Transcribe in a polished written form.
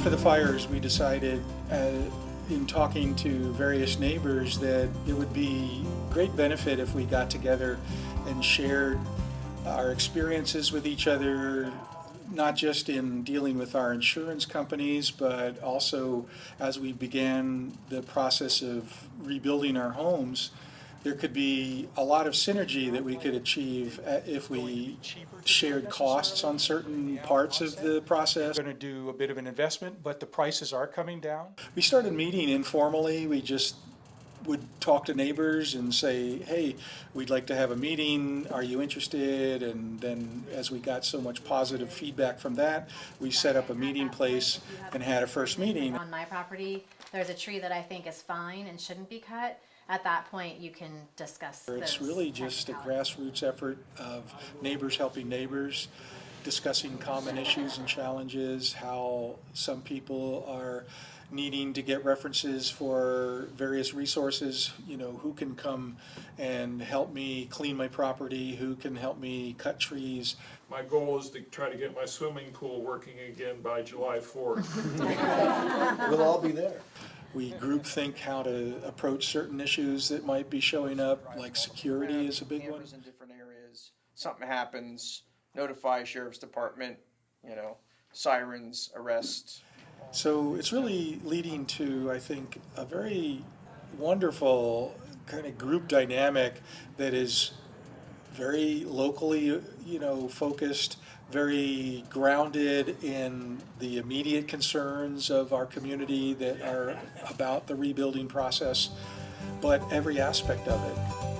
After the fires, we decided, in talking to various neighbors, that it would be great benefit if we got together and shared our experiences with each other, not just in dealing with our insurance companies, but also as we began the process of rebuilding our homes. There could be a lot of synergy that we could achieve if we shared costs on certain parts of the process. We're going to do a bit of an investment, but the prices are coming down. We started meeting informally. We just would talk to neighbors and say, hey, we'd like to have a meeting. Are you interested? And then as we got so much positive feedback from that, we set up a meeting place and had a first meeting. On my property, there's a tree that I think is fine and shouldn't be cut. At that point, you can discuss those. It's really just a grassroots effort of neighbors helping neighbors, discussing common issues and challenges, how some people are needing to get references for various resources, who can come and help me clean my property, who can help me cut trees. My goal is to try to get my swimming pool working again by July 4th. We'll all be there. We group think how to approach certain issues that might be showing up, like security is a big one. In different areas, something happens, notify sheriff's department, sirens, arrests. So it's really leading to, I think, a very wonderful kind of group dynamic that is very locally, focused, very grounded in the immediate concerns of our community that are about the rebuilding process, but every aspect of it.